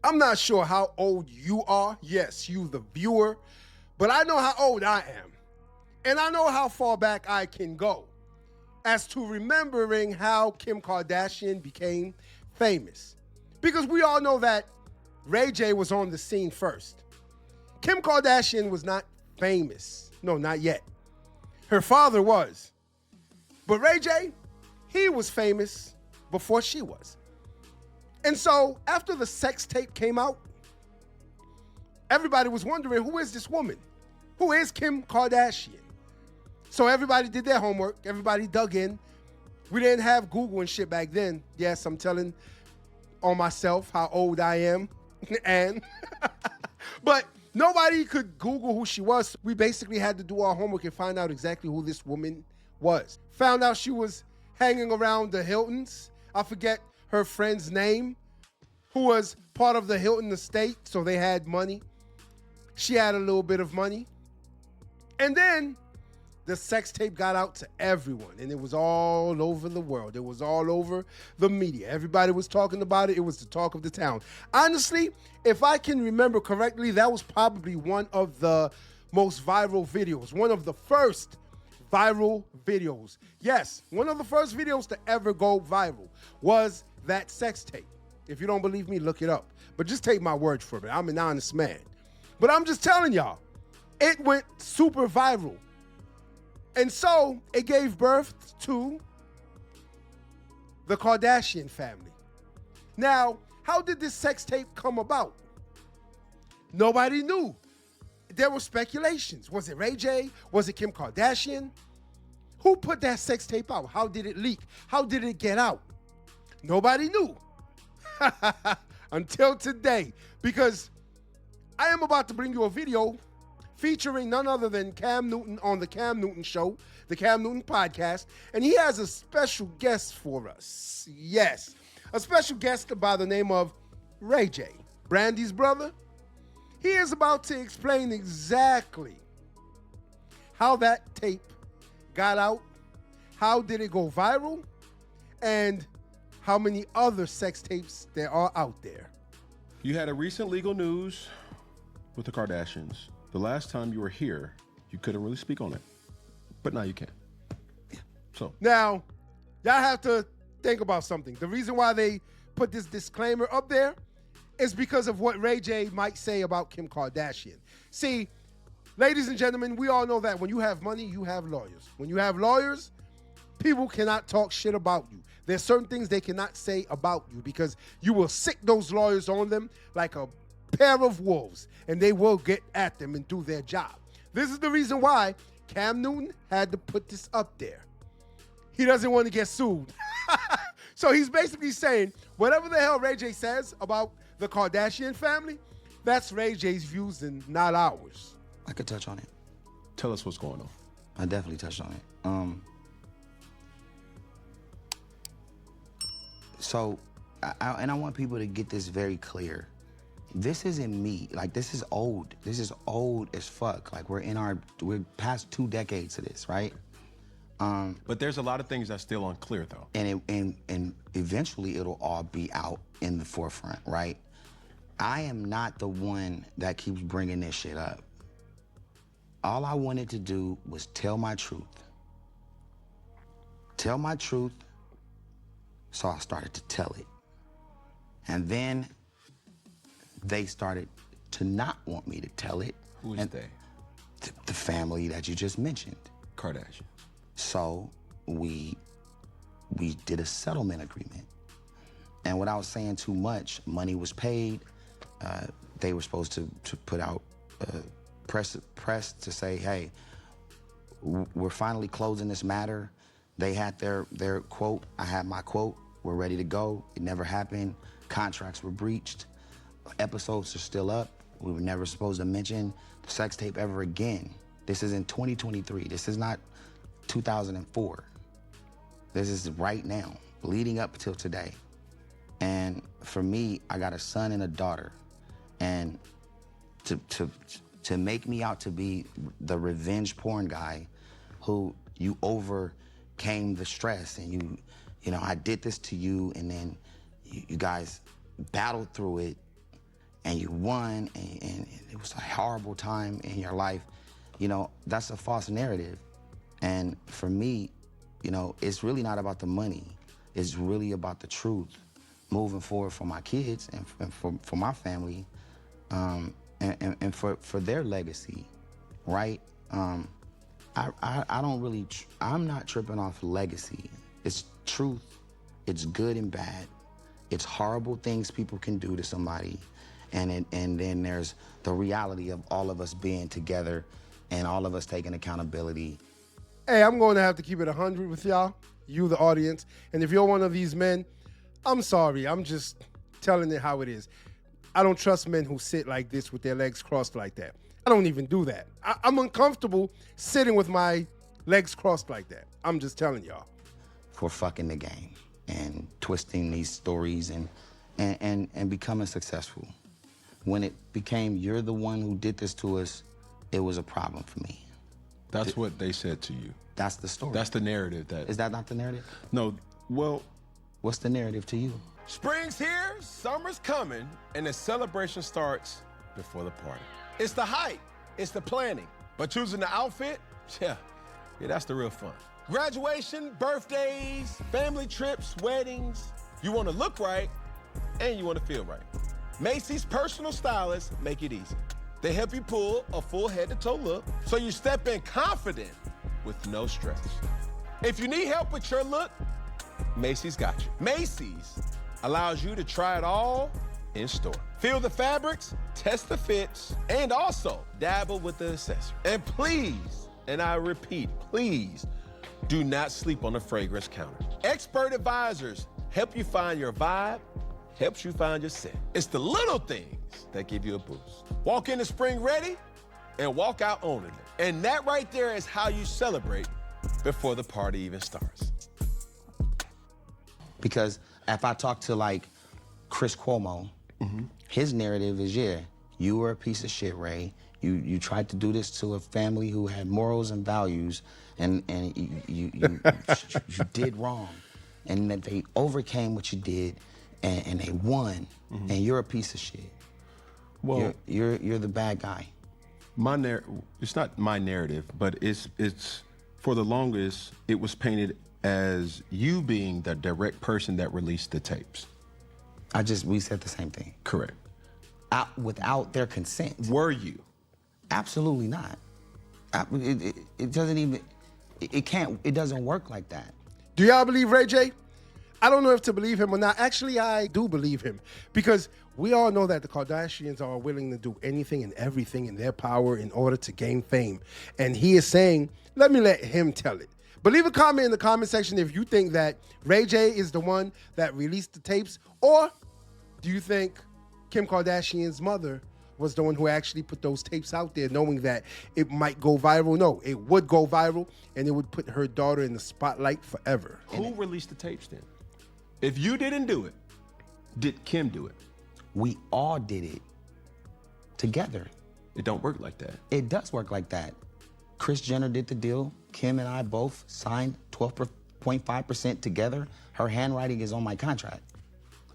I'm not sure how old you are, yes, you the viewer, but I know how old I am. And I know how far back I can go as to remembering how Kim Kardashian became famous. Because we all know that Ray J was on the scene first. Kim Kardashian was not famous. No, not yet. Her father was. But Ray J, he was famous before she was. And so after the sex tape came out, everybody was wondering, who is this woman? Who is Kim Kardashian? So everybody did their homework. Everybody dug in. We didn't have Google and shit back then. Yes, I'm telling on myself how old I am. But nobody could Google who she was. We basically had to do our homework and find out exactly who this woman was. Found out she was hanging around the Hiltons. I forget her friend's name, who was part of the Hilton estate, so they had money. She had a little bit of money. And then the sex tape got out to everyone, and it was all over the world. It was all over the media. Everybody was talking about it. It was the talk of the town. Honestly, if I can remember correctly, that was probably one of the most viral videos, one of the first viral videos. Yes, one of the first videos to ever go viral was that sex tape. If you don't believe me, look it up. But just take my word for it. I'm an honest man. But I'm just telling y'all, it went super viral. And so it gave birth to the Kardashian family. Now, how did this sex tape come about? Nobody knew. There were speculations. Was it Ray J? Was it Kim Kardashian? Who put that sex tape out? How did it leak? How did it get out? Nobody knew. Until today. Because I am about to bring you a video featuring none other than Cam Newton on the Cam Newton Show, the Cam Newton Podcast, and he has a special guest for us. Yes, a special guest by the name of Ray J, Brandy's brother. He is about to explain exactly how that tape got out, how did it go viral, and how many other sex tapes there are out there. You had a recent legal news with the Kardashians. The last time you were here, you couldn't really speak on it, but now you can. So now, y'all have to think about something. The reason why they put this disclaimer up there is because of what Ray J might say about Kim Kardashian. See, ladies and gentlemen, we all know that when you have money, you have lawyers. When you have lawyers, people cannot talk shit about you. There's certain things they cannot say about you because you will sick those lawyers on them like a pair of wolves, and they will get at them and do their job. This is the reason why Cam Newton had to put this up there. He doesn't want to get sued. So he's basically saying, whatever the hell Ray J says about the Kardashian family, that's Ray J's views and not ours. I could touch on it. tell us what's going on. I definitely touched on it. So, I want people to get this very clear. This isn't me. Like, this is old. This is old as fuck. Like, we're past 2 decades of this, right? But there's a lot of things that's still unclear, though. And eventually it'll all be out in the forefront, right? I am not the one that keeps bringing this shit up. All I wanted to do was tell my truth. Tell my truth, so I started to tell it. And then they started to not want me to tell it. Who is they? The family that you just mentioned. Kardashian. So we did a settlement agreement. And without saying too much, money was paid. They were supposed to put out press to say, hey, we're finally closing this matter. They had their quote, I had my quote, we're ready to go. It never happened. Contracts were breached. Episodes are still up. We were never supposed to mention the sex tape ever again. This is in 2023. This is not 2004. This is right now, leading up till today. And for me, I got a son and a daughter. And to make me out to be the revenge porn guy who you overcame the stress and you know, I did this to you and then you guys battled through it and you won, and it was a horrible time in your life, you know, that's a false narrative. And for me, you know, it's really not about the money. It's really about the truth moving forward for my kids and for my family, and for their legacy, right? I don't really, I'm not tripping off legacy. It's truth, it's good and bad. It's horrible things people can do to somebody. And then there's the reality of all of us being together and all of us taking accountability. Hey, I'm going to have to keep it 100 with y'all, you the audience. And if you're one of these men, I'm sorry, I'm just telling it how it is. I don't trust men who sit like this with their legs crossed like that. I don't even do that. I'm uncomfortable sitting with my legs crossed like that. I'm just telling y'all. For fucking the game and twisting these stories and becoming successful. When it became, you're the one who did this to us, it was a problem for me. That's what they said to you. That's the story. That's the narrative. Is that not the narrative? No, well... What's the narrative to you? Spring's here, summer's coming, and the celebration starts before the party. It's the hype, it's the planning, but choosing the outfit, yeah, that's the real fun. Graduation, birthdays, family trips, weddings. You want to look right, and you want to feel right. Macy's personal stylists make it easy. They help you pull a full head-to-toe look, so you step in confident with no stress. If you need help with your look, Macy's got you. Macy's allows you to try it all in store. Feel the fabrics, test the fits, and also dabble with the accessories. And please, and I repeat, please, do not sleep on the fragrance counter. Expert advisors help you find your vibe, helps you find your scent. It's the little things that give you a boost. Walk into spring ready and walk out owning it. And that right there is how you celebrate before the party even starts. Because if I talk to like Kris Cuomo, his narrative is, yeah, you were a piece of shit, Ray. You tried to do this to a family who had morals and values, and you did wrong. And that they overcame what you did, and they won, and you're a piece of shit. Well, you're the bad guy. It's not my narrative, but it's for the longest, it was painted as you being the direct person that released the tapes. We said the same thing. Correct. Without their consent. Were you? Absolutely not. It doesn't even, it doesn't work like that. Do y'all believe Ray J? I don't know if to believe him or not. Actually, I do believe him, because we all know that the Kardashians are willing to do anything and everything in their power in order to gain fame. And he is saying, let me let him tell it. But leave a comment in the comment section if you think that Ray J is the one that released the tapes, or do you think Kim Kardashian's mother was the one who actually put those tapes out there knowing that it might go viral? No, it would go viral, and it would put her daughter in the spotlight forever. Who released the tapes then? If you didn't do it, did Kim do it? We all did it together. It don't work like that. It does work like that. Kris Jenner did the deal. Kim and I both signed 12.5% together. Her handwriting is on my contract.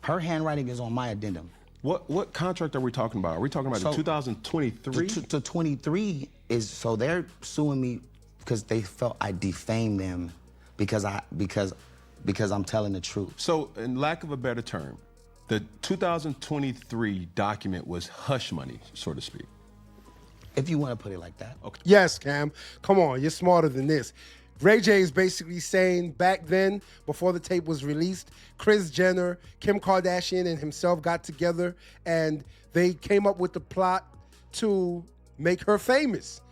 Her handwriting is on my addendum. What contract are we talking about? Are we talking about the 2023? The 23 is, so they're suing me because they felt I defamed them because I'm telling the truth. So, in lack of a better term, the 2023 document was hush money, so to speak. If you want to put it like that. Okay. Yes, Cam. Come on, you're smarter than this. Ray J is basically saying back then, before the tape was released, Kris Jenner, Kim Kardashian, and himself got together and they came up with the plot to make her famous.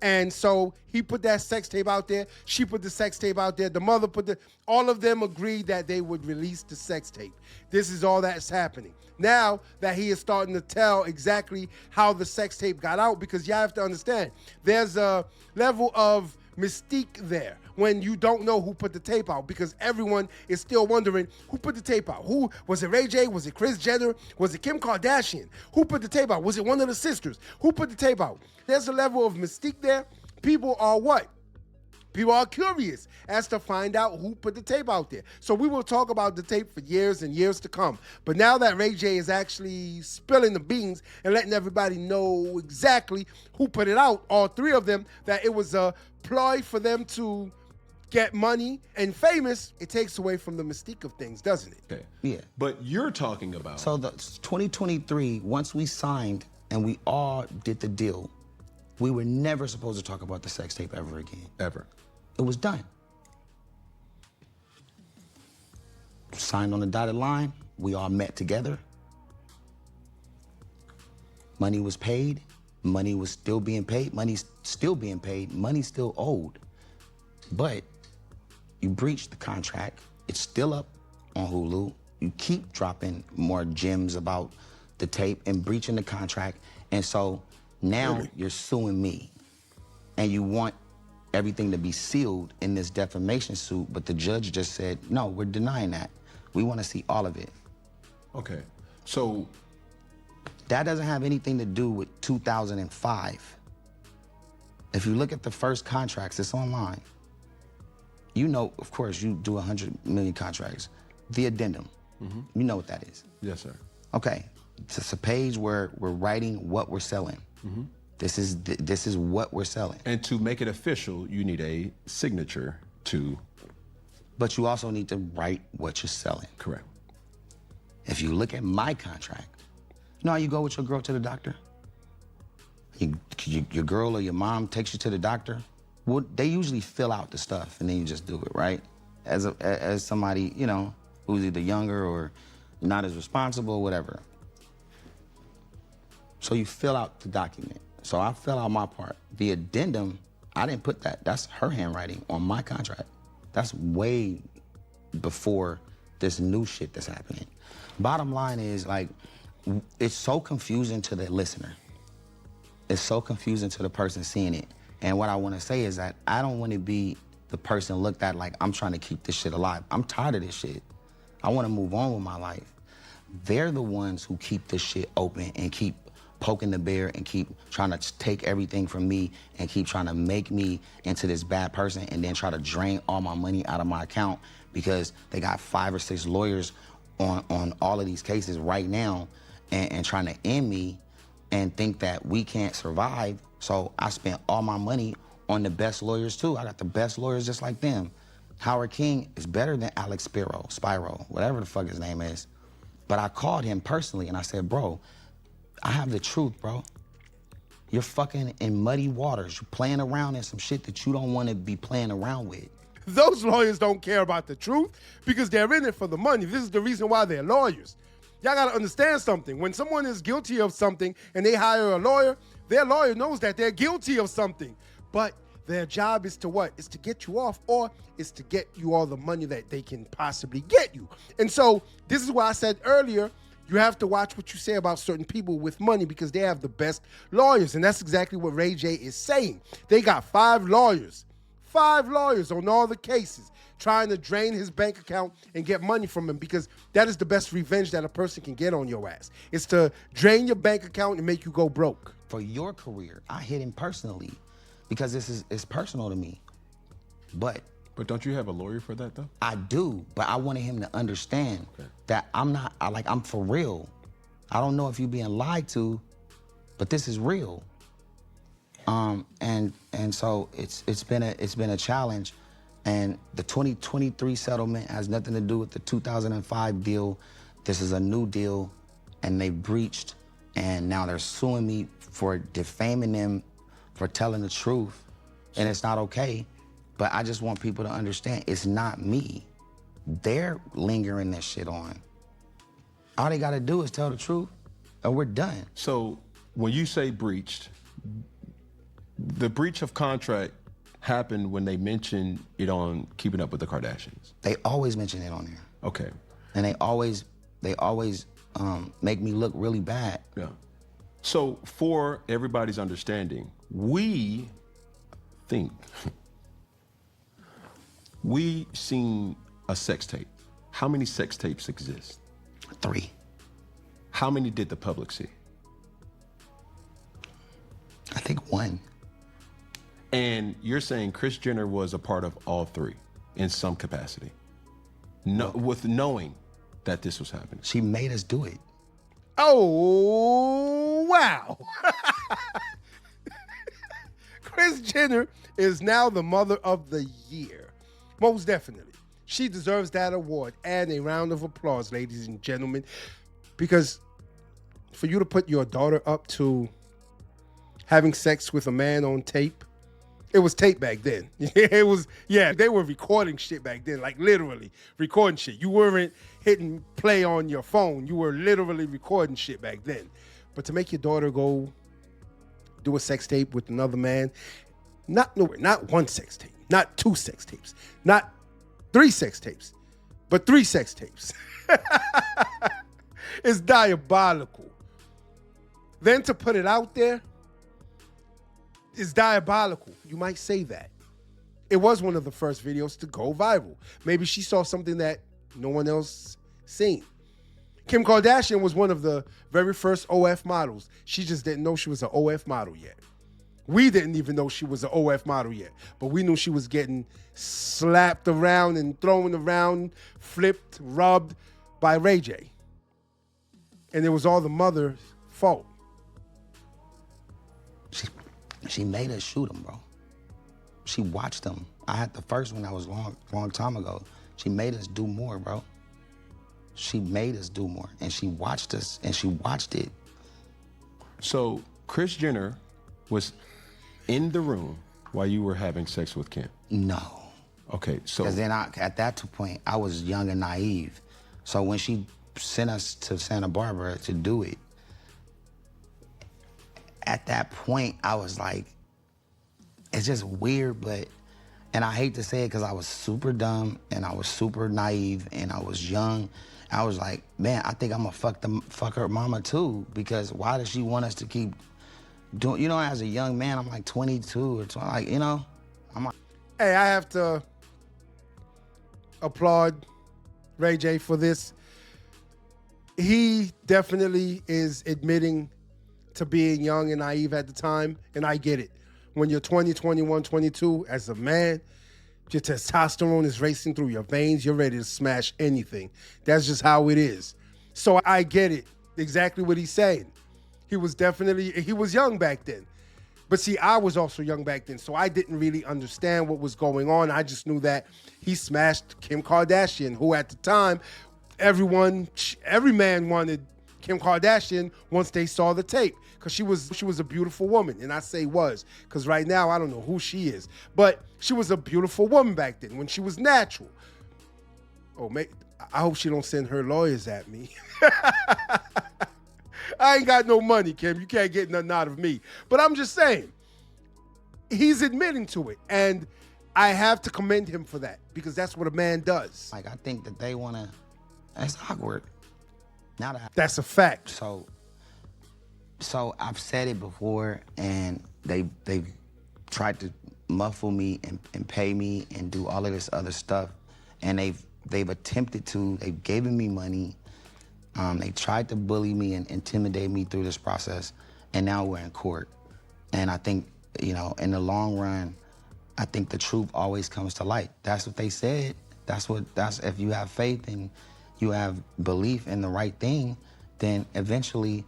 And so he put that sex tape out there. She put the sex tape out there. The mother put all of them agreed that they would release the sex tape. This is all that's happening. Now that he is starting to tell exactly how the sex tape got out, because you have to understand, there's a level of mystique there when you don't know who put the tape out, because everyone is still wondering who put the tape out. Who was it? Ray J? Was it Kris Jenner? Was it Kim Kardashian? Who put the tape out? Was it one of the sisters? Who put the tape out? There's a level of mystique there. People are what? People are curious as to find out who put the tape out there. So we will talk about the tape for years and years to come. But now that Ray J is actually spilling the beans and letting everybody know exactly who put it out, all three of them, that it was a ploy for them to get money and famous, it takes away from the mystique of things, doesn't it? Okay. Yeah. But you're talking about... So the 2023, once we signed and we all did the deal, we were never supposed to talk about the sex tape ever again. Ever. It was done. Signed on the dotted line. We all met together. Money was paid. Money was still being paid. Money's still being paid. Money's still owed. But you breached the contract. It's still up on Hulu. You keep dropping more gems about the tape and breaching the contract. And so now you're suing me. And you want everything to be sealed in this defamation suit, but the judge just said, no, we're denying that. We want to see all of it. Okay, so... That doesn't have anything to do with 2005. If you look at the first contracts, it's online. You know, of course, you do 100 million contracts. The addendum, you know what that is. Yes, sir. Okay, it's a page where we're writing what we're selling. This is what we're selling. And to make it official, you need a signature to... But you also need to write what you're selling. Correct. If you look at my contract, you know how you go with your girl to the doctor? Your girl or your mom takes you to the doctor? Well, they usually fill out the stuff and then you just do it, right? As somebody, you know, who's either younger or not as responsible, whatever. So you fill out the document. So I fill out my part. The addendum, I didn't put that. That's her handwriting on my contract. That's way before this new shit that's happening. Bottom line is, like, it's so confusing to the listener. It's so confusing to the person seeing it. And what I want to say is that I don't want to be the person looked at like I'm trying to keep this shit alive. I'm tired of this shit. I want to move on with my life. They're the ones who keep this shit open and keep poking the bear and keep trying to take everything from me and keep trying to make me into this bad person and then try to drain all my money out of my account because they got 5 or 6 lawyers on all of these cases right now and trying to end me and think that we can't survive. So I spent all my money on the best lawyers too. I got the best lawyers just like them. Howard King is better than Alex Spiro, whatever the fuck his name is. But I called him personally and I said, bro, I have the truth, bro. You're fucking in muddy waters. You're playing around in some shit that you don't want to be playing around with. Those lawyers don't care about the truth because they're in it for the money. This is the reason why they're lawyers. Y'all gotta understand something. When someone is guilty of something and they hire a lawyer, their lawyer knows that they're guilty of something. But their job is to what? Is to get you off, or is to get you all the money that they can possibly get you. And so this is why I said earlier, you have to watch what you say about certain people with money because they have the best lawyers. And that's exactly what Ray J is saying. They got 5 lawyers on all the cases trying to drain his bank account and get money from him because that is the best revenge that a person can get on your ass. It's to drain your bank account and make you go broke. For your career, I hit him personally because it's personal to me. But don't you have a lawyer for that, though? I do, but I wanted him to understand that I'm for real. I don't know if you're being lied to, but this is real. And so it's been a challenge. And the 2023 settlement has nothing to do with the 2005 deal. This is a new deal, and they breached, and now they're suing me for defaming them for telling the truth, and it's not okay. But I just want people to understand, it's not me. They're lingering this shit on. All they gotta do is tell the truth, and we're done. So when you say breached, the breach of contract happened when they mentioned it on Keeping Up with the Kardashians. They always mention it on there. Okay. And they always make me look really bad. Yeah. So for everybody's understanding, we think we seen a sex tape. How many sex tapes exist? 3. How many did the public see? I think 1. And you're saying Kris Jenner was a part of all three in some capacity, no, with knowing that this was happening. She made us do it. Oh, wow. Kris Jenner is now the mother of the year. Most definitely. She deserves that award and a round of applause, ladies and gentlemen, because for you to put your daughter up to having sex with a man on tape, it was tape back then. It was, yeah, they were recording shit back then, like literally recording shit. You weren't hitting play on your phone. You were literally recording shit back then. But to make your daughter go do a sex tape with another man, not one sex tape, not two sex tapes, not 3 sex tapes, but 3 sex tapes. It's diabolical. Then to put it out there is diabolical. You might say that. It was one of the first videos to go viral. Maybe she saw something that no one else seen. Kim Kardashian was one of the very first OF models. She just didn't know she was an OF model yet. We didn't even know she was an OF model yet, but we knew she was getting slapped around and thrown around, flipped, rubbed by Ray J. And it was all the mother's fault. She made us shoot him, bro. She watched them. I had the first one that was long time ago. She made us do more, bro. She made us do more, and she watched us, and she watched it. So Kris Jenner was in the room while you were having sex with Kim? No. Okay, so... Because then at that point, I was young and naive. So when she sent us to Santa Barbara to do it, at that point, I was like, it's just weird, but, and I hate to say it because I was super dumb and I was super naive and I was young. I was like, man, I think I'm gonna fuck her mama too, because why does she want us to keep doing, you know, as a young man, I'm like 22 or 20, like, you know, I'm like. Hey, I have to applaud Ray J for this. He definitely is admitting to being young and naive at the time, and I get it. When you're 20, 21, 22, as a man, your testosterone is racing through your veins. You're ready to smash anything. That's just how it is. So I get it, exactly what he's saying. He was young back then. But see, I was also young back then, so I didn't really understand what was going on. I just knew that he smashed Kim Kardashian, who at the time, every man wanted Kim Kardashian once they saw the tape, because she was a beautiful woman. And I say was, because right now I don't know who she is. But she was a beautiful woman back then when she was natural. Oh, mate, I hope she don't send her lawyers at me. I ain't got no money, Kim. You can't get nothing out of me. But I'm just saying, he's admitting to it. And I have to commend him for that, because that's what a man does. Like, I think that they want to, it's awkward. Now that that's a fact. So I've said it before, and they've tried to muffle me and pay me and do all of this other stuff. And they've attempted to, they've given me money. They tried to bully me and intimidate me through this process, and now we're in court. And I think, you know, in the long run, I think the truth always comes to light. That's what they said. That's if you have faith and you have belief in the right thing, then eventually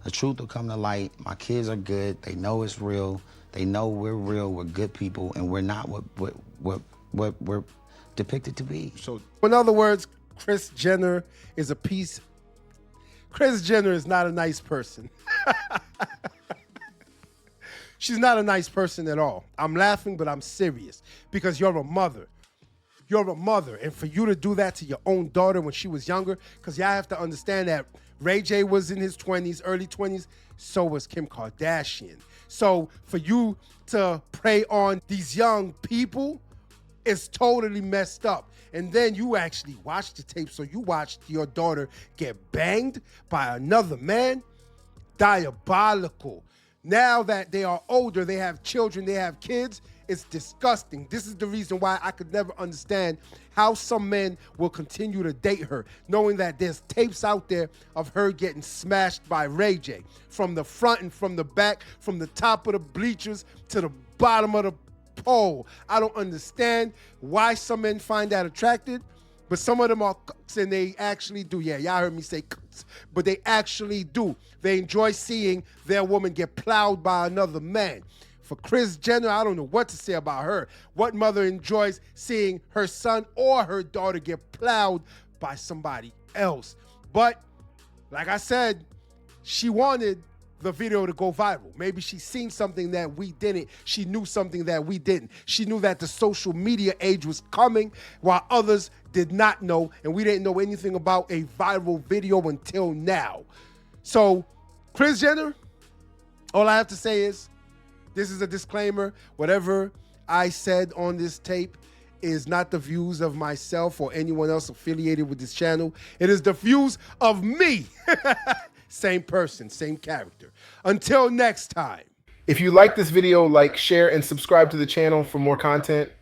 the truth will come to light. My kids are good. They know it's real. They know we're real. We're good people, and we're not what we're depicted to be. So, in other words, Kris Jenner is a piece. Kris Jenner is not a nice person. She's not a nice person at all. I'm laughing, but I'm serious, because you're a mother. You're a mother, and for you to do that to your own daughter when she was younger, because y'all have to understand that Ray J was in his 20s, early 20s, so was Kim Kardashian. So for you to prey on these young people is totally messed up. And then you actually watched the tape, so you watched your daughter get banged by another man. Diabolical. Now that they are older, they have children, they have kids, it's disgusting. This is the reason why I could never understand how some men will continue to date her, knowing that there's tapes out there of her getting smashed by Ray J. From the front and from the back, from the top of the bleachers to the bottom of the pole. I don't understand why some men find that attractive, but some of them are cooks and they actually do. Yeah, y'all heard me say cooks, but they actually do. They enjoy seeing their woman get plowed by another man. For Kris Jenner, I don't know what to say about her. What mother enjoys seeing her son or her daughter get plowed by somebody else? But like I said, she wanted the video to go viral. Maybe she seen something that we didn't. She knew something that we didn't. She knew that the social media age was coming while others did not know, and we didn't know anything about a viral video until now. So, Kris Jenner, all I have to say is, this is a disclaimer. Whatever I said on this tape is not the views of myself or anyone else affiliated with this channel. It is the views of me. Same person, same character. Until next time. If you like this video, like, share, and subscribe to the channel for more content.